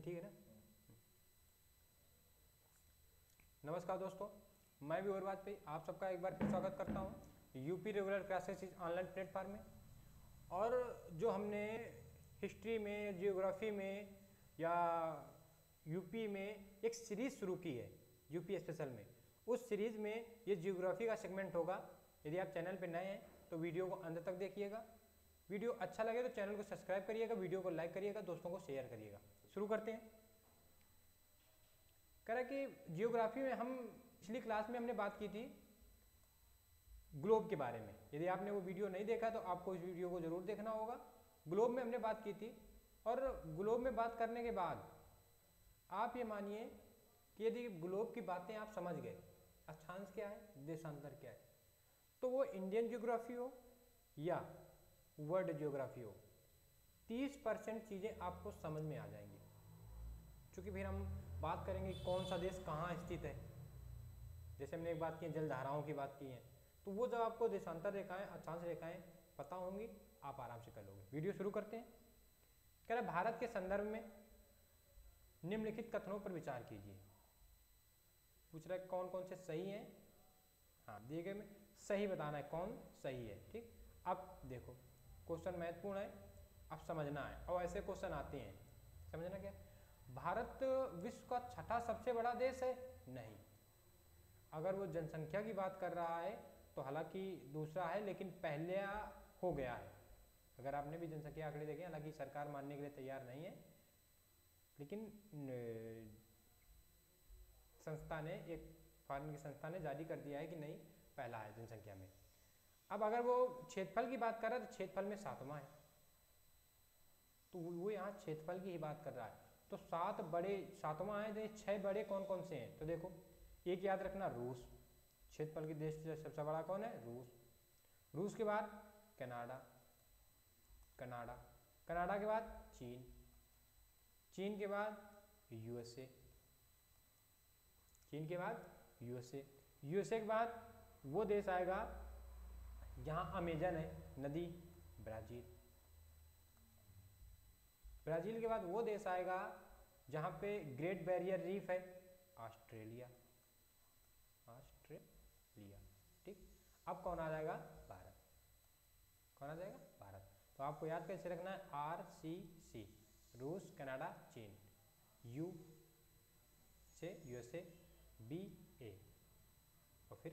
ठीक है ना। नमस्कार दोस्तों, मैं भी और वाजपेयी आप सबका एक बार फिर स्वागत करता हूं UP regular classes online platform में। और जो हमने हिस्ट्री में, जियोग्राफी में या यूपी में एक सीरीज़ शुरू की है यूपी स्पेशल में, उस सीरीज़ में ये जियोग्राफी का सेगमेंट होगा। यदि आप चैनल पर नए हैं तो वीडियो को अंत तक देखिएगा। वीडियो अच्छा लगे तो चैनल को सब्सक्राइब करिएगा, वीडियो को लाइक करिएगा, दोस्तों को शेयर करिएगा। शुरू करते हैं। कह रहा कि जियोग्राफी में हम पिछली क्लास में हमने बात की थी ग्लोब के बारे में। यदि आपने वो वीडियो नहीं देखा तो आपको इस वीडियो को जरूर देखना होगा। ग्लोब में हमने बात की थी, और ग्लोब में बात करने के बाद आप ये मानिए कि यदि ग्लोब की बातें आप समझ गए, अक्षांश क्या है, देशांतर क्या है, तो वो इंडियन ज्योग्राफी हो या वर्ल्ड ज्योग्राफी हो, 30% चीज़ें आपको समझ में आ जाएंगी। क्योंकि फिर हम बात करेंगे कौन सा देश कहाँ स्थित है। जैसे हमने एक बात की, जलधाराओं की बात की है, तो वो जब आपको देशांतर रेखाएं, अक्षांश रेखाएं पता होंगी, आप आराम से कर लोगे। वीडियो शुरू करते हैं। कह रहा भारत के संदर्भ में निम्नलिखित कथनों पर विचार कीजिए। पूछ रहा है कौन कौन से सही हैं। हाँ, दिए गए में सही बताना है कौन सही है। ठीक, अब देखो क्वेश्चन महत्वपूर्ण है, अब समझना है। और ऐसे क्वेश्चन आते हैं, समझना क्या। भारत विश्व का छठा सबसे बड़ा देश है? नहीं। अगर वो जनसंख्या की बात कर रहा है तो हालांकि दूसरा है, लेकिन पहले हो गया है। अगर आपने भी जनसंख्या आंकड़े देखे, हालांकि सरकार मानने के लिए तैयार नहीं है, लेकिन संस्था ने, एक फॉरेन की संस्था ने जारी कर दिया है कि नहीं, पहला है जनसंख्या में। अब अगर वो क्षेत्रफल की बात कर रहा है तो क्षेत्रफल में 7वां है, तो वो यहाँ क्षेत्रफल की ही बात कर रहा है। तो 7वां है, तो 6 बड़े कौन कौन से हैं? तो देखो, एक याद रखना, रूस। क्षेत्रफल के देश सबसे बड़ा कौन है? रूस। रूस के बाद कनाडा, कनाडा के बाद चीन, चीन के बाद यूएसए, चीन के बाद यूएसए, यूएसए के बाद वो देश आएगा जहाँ अमेजन है नदी, ब्राजील। ब्राजील के बाद वो देश आएगा जहाँ पे ग्रेट बैरियर रीफ है, ऑस्ट्रेलिया, ऑस्ट्रेलिया। ठीक, अब कौन आ जाएगा? भारत। कौन आ जाएगा? भारत। तो आपको याद कैसे रखना है? RCC, रूस, कनाडा, चीन, U से USA, BA, और फिर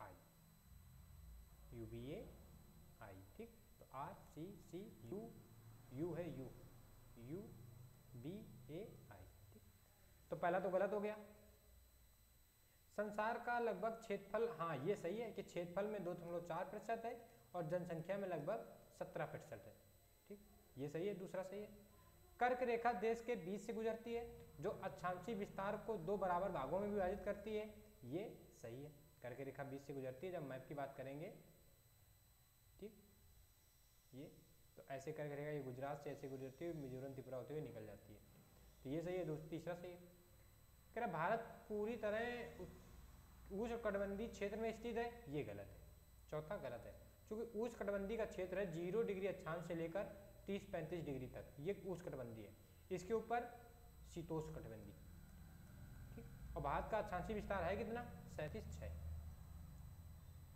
I, UBA, I। ठीक, तो RCC, U है, UBAI। ठीक, तो पहला तो गलत हो गया। संसार का लगभग क्षेत्रफल, हाँ ये सही है कि क्षेत्रफल में 2.4% है और जनसंख्या में लगभग 17% है। ठीक, ये सही है, दूसरा सही है। कर्क रेखा देश के बीच से गुजरती है, जो अक्षांशीय विस्तार को 2 बराबर भागों में विभाजित करती है, ये सही है। कर्क रेखा बीच से गुजरती है, जब मैप की बात करेंगे। ठीक, ये तो ऐसे कर्क रेखा ये गुजरात से ऐसे गुजरती हुई मिजोरम त्रिपुरा होते हुए निकल जाती है, तो ये सही है। तीसरा सही है। कह रहा भारत पूरी तरह उष्णकटिबंधीय क्षेत्र में स्थित है, ये गलत है। चौथा गलत है, क्योंकि उष्णकटिबंधीय का क्षेत्र है 0 डिग्री अक्षांश से लेकर 30-35 डिग्री तक, ये उष्णकटिबंधीय है। इसके ऊपर शीतोष्णकटिबंधीय। ठीक, और भारत का अक्षांशीय विस्तार है कितना? 37.6,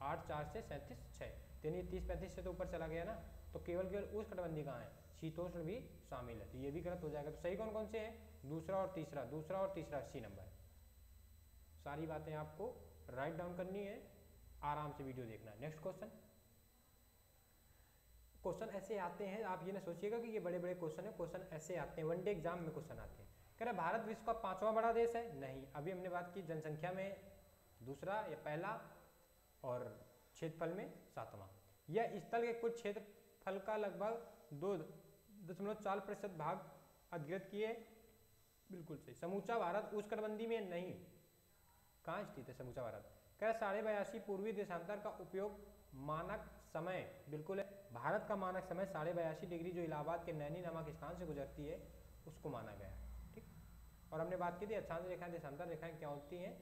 8.4 से 37.6, यानी 30-35 से तो ऊपर चला गया ना, तो केवल उष्णकटिबंधीय कहाँ है? शीतोष्ण भी शामिल है, तो ये भी गलत हो जाएगा। तो सही कौन कौन से हैं? दूसरा और तीसरा सी नंबर। सारी बातें आपको राइट डाउन करनी है, आराम से वीडियो देखना है। Next question. क्वेश्चन ऐसे आते हैं, आप ये ना सोचिएगा कि ये बड़े बड़े क्वेश्चन है, क्वेश्चन ऐसे आते हैं, वनडे एग्जाम में क्वेश्चन आते हैं। कह रहा भारत विश्व का 5वां बड़ा देश है? नहीं। अभी हमने बात की जनसंख्या में दूसरा या पहला, और क्षेत्रफल में 7वां। यह स्थल के कुल क्षेत्रफल का लगभग 2.4% भाग अधिकृत किए, बिल्कुल सही। समूचा भारत उष्णकटिबंधीय में नहीं। कहाँ स्थित है समूचा भारत? कह 82.5 पूर्वी देशांतर का उपयोग मानक समय, बिल्कुल है। भारत का मानक समय 82.5 डिग्री जो इलाहाबाद के नैनी नामक स्थान से गुजरती है, उसको माना गया है। ठीक, और हमने बात की थी अक्षांश रेखाएं, देशांतर रेखाएं क्या होती हैं।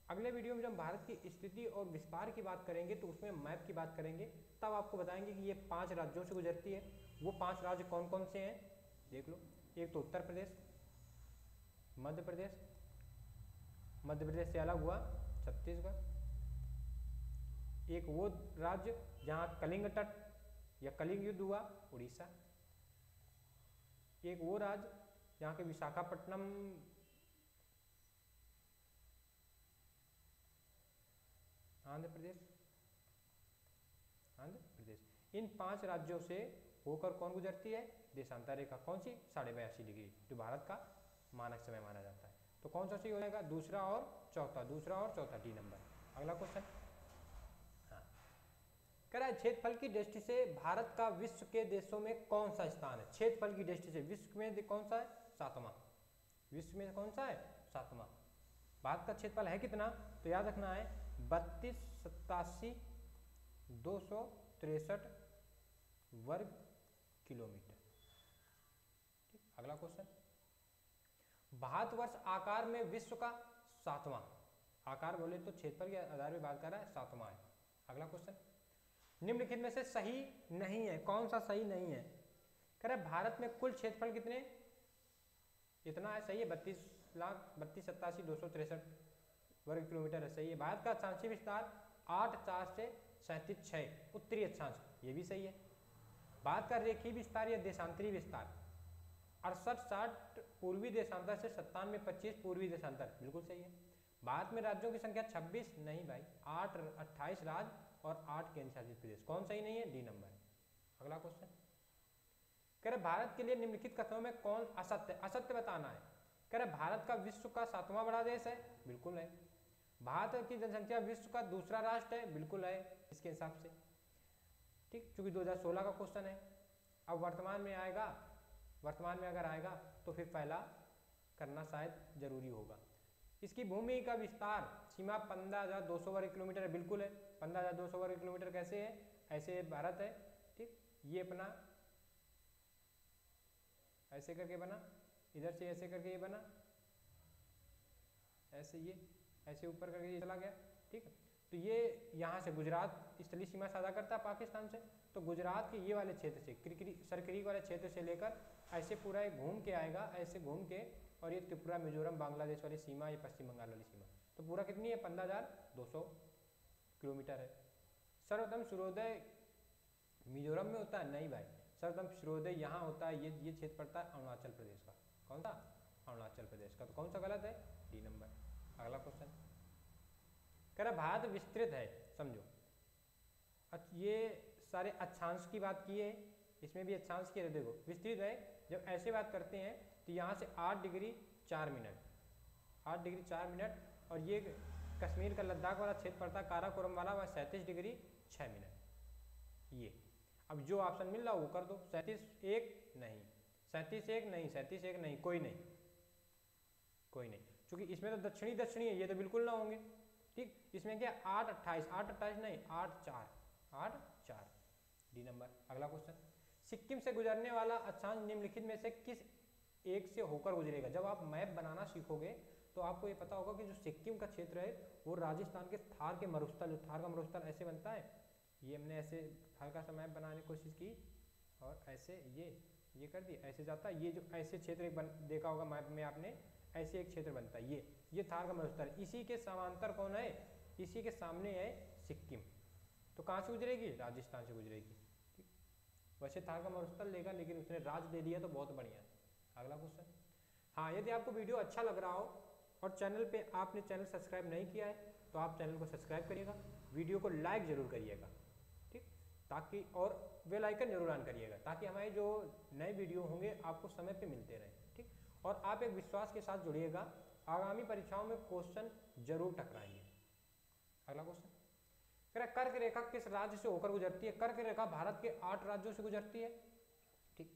अगले वीडियो में जब भारत की स्थिति और विस्तार की बात करेंगे तो उसमें मैप की बात करेंगे, तब आपको बताएंगे कि ये 5 राज्यों से गुजरती है। वो 5 राज्य कौन कौन से हैं देख लो। एक तो उत्तर प्रदेश, मध्य प्रदेश, मध्य प्रदेश से अलग हुआ छत्तीसगढ़। एक वो राज्य जहाँ कलिंग तट या कलिंग युद्ध हुआ, उड़ीसा। एक वो राज्य जहाँ के विशाखापट्टनम आंध्र प्रदेश, आंध्र प्रदेश। इन 5 राज्यों से होकर कौन गुजरती है? देशांतर रेखा। कौन सी? 82.5 डिग्री, जो भारत का मानक समय माना जाता है। तो कौन सा सही हो जाएगा? दूसरा और चौथा, दूसरा और चौथा, डी नंबर। अगला क्वेश्चन, हाँ, कह रहा है क्षेत्रफल की दृष्टि से भारत का विश्व के देशों में कौन सा स्थान है? क्षेत्रफल की दृष्टि से विश्व में कौन सा है? 7वां। विश्व में कौन सा है? 7वां। भारत का क्षेत्रफल है कितना? तो याद रखना है 32,87,263 वर्ग किलोमीटर। ठीक, अगला क्वेश्चन, भारतवर्ष आकार में विश्व का 7वां, आकार बोले तो क्षेत्रफल के आधार पर बात कर रहा है, 7वां है। अगला क्वेश्चन, निम्नलिखित में से सही नहीं है, कौन सा सही नहीं है? कह रहे भारत में कुल क्षेत्रफल कितने? इतना है, सही है, 32,87,263 वर्ग किलोमीटर है, सही है। भारत का अक्षांशीय विस्तार 8,4 से 37,6 उत्तरी अक्षांश, ये भी सही है। भारत का रेखीय विस्तार या देशांतरी विस्तार 68,60 पूर्वी देशांतर से 97,25 पूर्वी देशांतर, बिल्कुल सही है। भारत में राज्यों की संख्या 26, नहीं भाई, 28 राज्य और 8 केंद्र शासित प्रदेश। कौन सही नहीं है? D number. अगला क्वेश्चन, कह रहे भारत के लिए निम्नलिखित कथनों में कौन असत्य? असत्य बताना है। कह रहे भारत का विश्व का 7वां बड़ा देश है, बिल्कुल है। भारत की जनसंख्या विश्व का दूसरा राष्ट्र है, बिल्कुल है इसके हिसाब से। ठीक, चूंकि 2016 का क्वेश्चन है, अब वर्तमान में आएगा, वर्तमान में अगर आएगा तो फिर पहला करना शायद जरूरी होगा। इसकी भूमि का विस्तार सीमा 15,200 वर्ग किलोमीटर है, बिल्कुल है। 15,200 वर्ग किलोमीटर कैसे है? ऐसे भारत है, ठीक, ये अपना ऐसे करके बना, इधर से ऐसे करके ये बना, ऐसे ये ऐसे ऊपर करके ये चला गया, ठीक है। तो ये यहाँ से गुजरात स्थलीय सीमा साझा करता है पाकिस्तान से, तो गुजरात के ये वाले क्षेत्र से सरक्रीक वाले क्षेत्र से लेकर ऐसे पूरा एक घूम के आएगा, ऐसे घूम के, और ये त्रिपुरा, मिजोरम, बांग्लादेश वाली सीमा, ये पश्चिम बंगाल वाली सीमा, तो पूरा कितनी है? 15,200 किलोमीटर है। सर्वोत्तम सूर्योदय मिजोरम में होता है? नहीं भाई, सर्वोत्तम सूर्योदय यहाँ होता है, ये क्षेत्र पड़ता है अरुणाचल प्रदेश का। कौन सा? अरुणाचल प्रदेश का। तो कौन सा गलत है? D number. अगला क्वेश्चन, कह रहा भारत विस्तृत है, समझो। ये सारे अक्षांश की बात की है, इसमें भी अक्षांश की है, देखो विस्तृत है। जब ऐसे बात करते हैं तो यहाँ से 8 डिग्री 4 मिनट, 8 डिग्री 4 मिनट, और ये कश्मीर का लद्दाख वाला क्षेत्र पड़ता है काराकोरम वाला, वह 37 डिग्री 6 मिनट। ये अब जो ऑप्शन मिल रहा वो कर दो। 37,1 नहीं, 37,1 नहीं, 37,1 नहीं, कोई नहीं, कोई नहीं, क्योंकि इसमें तो दक्षिणी दक्षिणी है, ये तो बिल्कुल ना होंगे। ठीक, इसमें क्या 8,28, 8,28 नहीं, 8,4, 8,4, डी नंबर। अगला क्वेश्चन, सिक्किम से गुजरने वाला अक्षांश निम्नलिखित में से किस एक से होकर गुजरेगा? जब आप मैप बनाना सीखोगे तो आपको ये पता होगा कि जो सिक्किम का क्षेत्र है वो राजस्थान के थार के मरुस्थल, जो थार का मरुस्थल ऐसे बनता है, ये हमने ऐसे हल्का सा मैप बनाने की कोशिश की और ऐसे ये कर दी, ऐसे जाता है, ये जो ऐसे क्षेत्र एक देखा होगा मैप में आपने, ऐसे एक क्षेत्र बनता है, ये थार का मरुस्थल। इसी के समांतर कौन है? इसी के सामने है सिक्किम। तो कहाँ से गुजरेगी? राजस्थान से गुजरेगी। ठीक, वैसे थार का मरुस्थल लेगा, लेकिन उसने राज्य दे दिया तो बहुत बढ़िया। अगला क्वेश्चन, हाँ, यदि आपको वीडियो अच्छा लग रहा हो और चैनल पे आपने चैनल सब्सक्राइब नहीं किया है तो आप चैनल को सब्सक्राइब करिएगा, वीडियो को लाइक जरूर करिएगा, ठीक, ताकि, और बेल आइकन जरूर ऑन करिएगा, ताकि हमारे जो नए वीडियो होंगे आपको समय पे मिलते रहें। ठीक, और आप एक विश्वास के साथ जुड़िएगा, आगामी परीक्षाओं में क्वेश्चन जरूर टकराएंगे। अगला क्वेश्चन, कर्क रेखा किस राज्य से होकर गुजरती है? कर्क रेखा भारत के 8 राज्यों से गुजरती है। ठीक,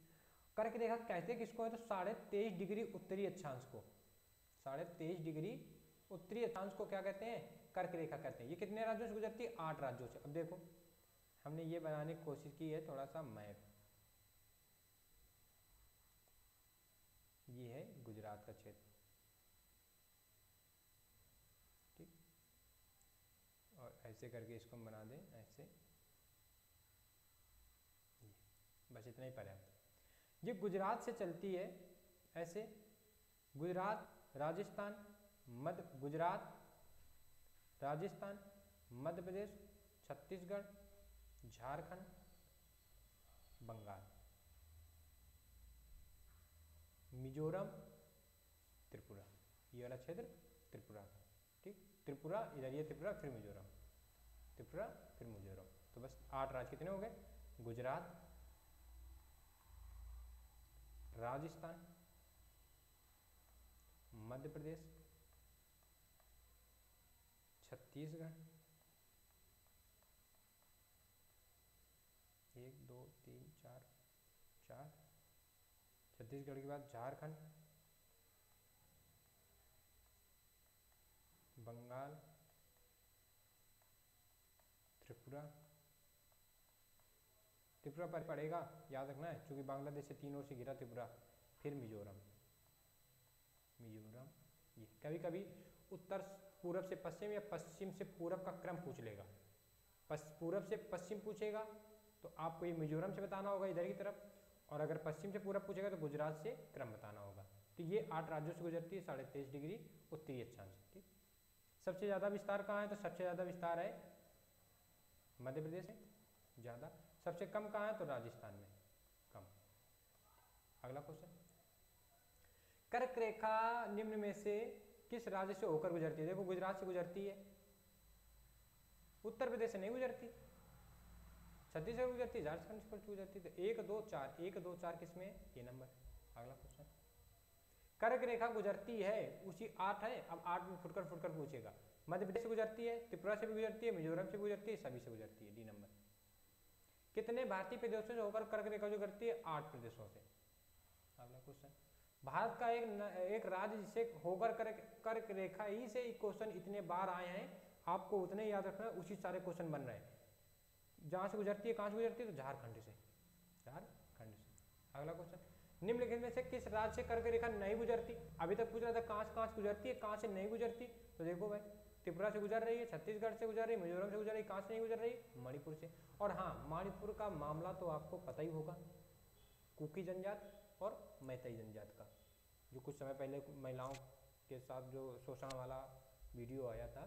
कर्क रेखा कहते किसको है? तो 23.5 डिग्री उत्तरी अक्षांश को, 23.5 डिग्री उत्तरी अक्षांश को क्या कहते हैं? कर्क रेखा कहते हैं। ये कितने राज्यों से गुजरती है? 8 राज्यों से। अब देखो हमने ये बनाने की कोशिश की है थोड़ा सा मैप, ये है गुजरात का क्षेत्र, ठीक, और ऐसे करके इसको हम बना दें ऐसे, बस इतना ही पर्याप्त। ये गुजरात से चलती है ऐसे, गुजरात राजस्थान, गुजरात, राजस्थान, मध्य प्रदेश, छत्तीसगढ़, झारखंड, बंगाल, मिजोरम, त्रिपुरा। ये वाला क्षेत्र त्रिपुरा का, ठीक। त्रिपुरा इधर, ये त्रिपुरा फिर मिजोरम, त्रिपुरा फिर मिजोरम। तो बस 8 राज्य कितने हो गए? गुजरात, राजस्थान, मध्य प्रदेश, छत्तीसगढ़, 1 2 3 4 4, छत्तीसगढ़ के बाद झारखंड, बंगाल, त्रिपुरा। त्रिपुरा पर पड़ेगा, याद रखना है, क्योंकि बांग्लादेश से 3 ओर से घिरा त्रिपुरा। फिर मिजोरम, मिजोरम। ये कभी कभी उत्तर पूरब से पश्चिम या पश्चिम से पूरब का क्रम पूछ लेगा। पूरब से पश्चिम पूछेगा तो आपको ये मिजोरम से बताना होगा इधर की तरफ, और अगर पश्चिम से पूरब पूछेगा तो गुजरात से क्रम बताना होगा। तो ये 8 राज्यों से गुजरती है 23.5 डिग्री उत्तरी अक्षांश, ठीक। सबसे ज़्यादा विस्तार कहाँ है? तो सबसे ज़्यादा विस्तार है मध्य प्रदेश में ज़्यादा। सबसे कम कहाँ है? तो राजस्थान में कम। अगला क्वेश्चन, कर्क रेखा निम्न में से किस राज्य से होकर गुजरती है? देखो गुजरात से गुजरती है, उत्तर प्रदेश से नहीं गुजरती, छत्तीसगढ़ गुजरती है, झारखंड से गुजरती है। तो 1 2 4, 1 2 4 किसमें? ये नंबर। अगला क्वेश्चन, कर्क रेखा गुजरती है, उसी 8 है, अब 8 में फुटकर फुटकर पूछेगा। मध्य प्रदेश से गुजरती है, त्रिपुरा से भी गुजरती है, मिजोरम से गुजरती है, सभी से गुजरती है, डी नंबर। कितने भारतीय प्रदेशों से होकर कर्क रेखा जो करती है? 8 प्रदेशों से। अगला क्वेश्चन, भारत का एक राज्य जिसे होकर कर्क रेखा ही से क्वेश्चन इतने बार आए हैं, आपको उतने याद रखना, उसी सारे क्वेश्चन बन रहे हैं। जहाँ से गुजरती है, कहाँ से गुजरती है? तो झारखंड से, झारखंड से। अगला क्वेश्चन, निम्नलिखित में से किस राज्य से कर्क रेखा नहीं गुजरती? अभी तक पूछ रहा था कहाँ से गुजरती है, कहाँ से नहीं गुजरती। तो देखो भाई, त्रिपुरा से गुजर रही है, छत्तीसगढ़ से गुजर रही है, मिजोरम से गुजर रही है, कहाँ से नहीं गुजर रही? मणिपुर से। और हाँ, मणिपुर का मामला तो आपको पता ही होगा, कुकी जनजात और मैतेई जनजात का, जो कुछ समय पहले महिलाओं के साथ जो शोषण वाला वीडियो आया था,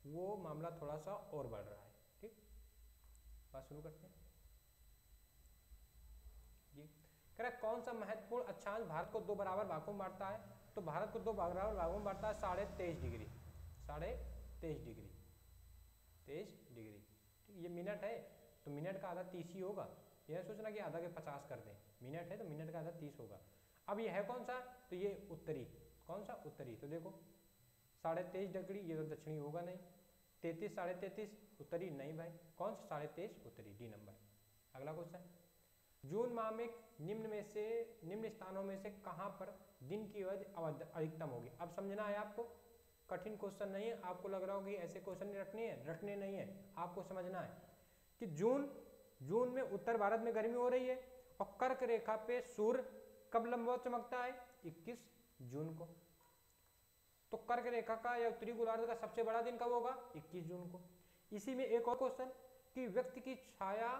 वो मामला थोड़ा सा और बढ़ रहा है, ठीक। बात शुरू करते हैं। ये कौन सा महत्वपूर्ण अक्षांश भारत को 2 बराबर भागों में बांटता है? तो भारत को 2 बराबर भागों में बांटता है 23.5 डिग्री, 23.5 डिग्री, 23 डिग्री, ठीक। ये मिनट है तो मिनट का आधा 30 ही होगा, यह सोचना कि आधा के 50 कर दें। मिनट है तो मिनट का आधा 30 होगा। अब ये है कौन सा? तो ये उत्तरी। कौन सा? उत्तरी। तो देखो 23.5 डिग्री, ये तो दक्षिणी होगा नहीं। 33, 33.5 उत्तरी नहीं भाई, कौन सा? 23.5 उत्तरी, डी नंबर। अगला क्वेश्चन, जून माह में निम्न स्थानों में से कहां पर दिन की अवधि अधिकतम होगी? अब समझना है आपको, कठिन क्वेश्चन नहीं है। आपको लग रहा होगा कि ऐसे क्वेश्चन रटने नहीं है, आपको समझना है कि जून में उत्तर भारत में गर्मी हो रही है और कर्क रेखा पे सूर्य कब लंबवत चमकता है? 21 जून को। तो कर्क रेखा का या उत्तरी गोलार्ध का सबसे बड़ा दिन कब होगा? 21 जून को। इसी में एक और क्वेश्चन कि व्यक्ति की छाया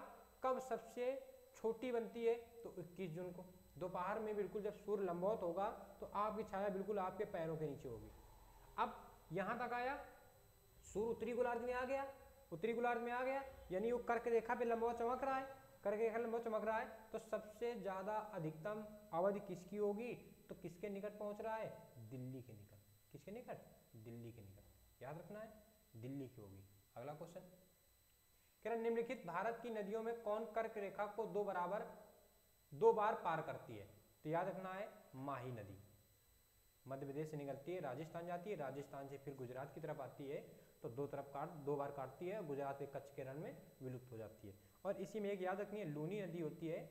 कब सबसे छोटी बनती है? तो 21 जून को। दोपहर में बिल्कुल जब सूर्य लंबवत होगा तो आपकी छाया बिल्कुल आपके पैरों के नीचे होगी। अब यहां तक आया, सूर्य उत्तरी गोलार्ध में आ गया, उत्तरी गोलार्ध में आ गया, यानी वो कर्क रेखा पे लंबवत चमक रहा है, कर्क रेखा लंबवत चमक रहा है, तो सबसे ज्यादा अधिकतम अवधि किसकी होगी? तो किसके निकट पहुंच रहा है? दिल्ली के निकट। किसके निकट? दिल्ली के निकट। याद रखना है, दिल्ली की होगी। अगला क्वेश्चन, निम्नलिखित भारत की नदियों में कौन कर्क रेखा को 2 बार पार करती है? तो याद रखना है, माही नदी। मध्य प्रदेश से निकलती है, राजस्थान जाती है, राजस्थान से फिर गुजरात की तरफ आती है, तो 2 बार काटती है, गुजरात के कच्छ के रण में विलुप्त हो जाती है। और इसी में एक याद रखनी है, लूनी नदी होती है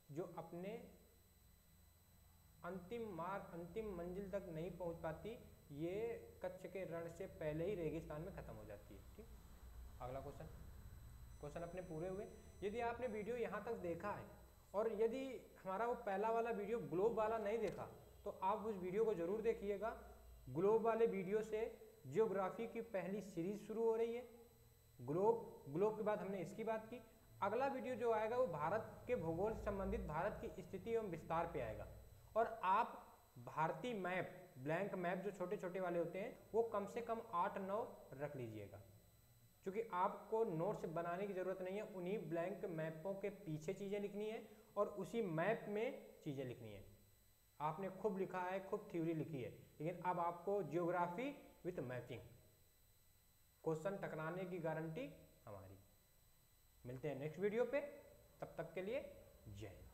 जो अपने अंतिम मंजिल तक नहीं पहुंच पाती, ये कच्छ के रण से पहले ही रेगिस्तान में खत्म हो जाती है, ठीक। अगला क्वेश्चन अपने पूरे हुए। यदि आपने वीडियो यहाँ तक देखा है और यदि हमारा वो पहला वाला वीडियो ग्लोब वाला नहीं देखा तो आप उस वीडियो को जरूर देखिएगा। ग्लोब वाले वीडियो से जियोग्राफी की पहली सीरीज शुरू हो रही है। ग्लोब के बाद हमने इसकी बात की। अगला वीडियो जो आएगा वो भारत के भूगोल से संबंधित भारत की स्थिति एवं विस्तार पे आएगा, और आप भारतीय मैप ब्लैंक मैप जो छोटे छोटे वाले होते हैं वो कम से कम 8-9 रख लीजिएगा, क्योंकि आपको नोट्स बनाने की ज़रूरत नहीं है। उन्हीं ब्लैंक मैपों के पीछे चीज़ें लिखनी है और उसी मैप में चीज़ें लिखनी है। आपने खूब लिखा है, खूब थ्योरी लिखी है, लेकिन अब आपको जियोग्राफी विथ मैपिंग, क्वेश्चन टकराने की गारंटी हमारी। मिलते हैं नेक्स्ट वीडियो पे, तब तक के लिए जय हिंद।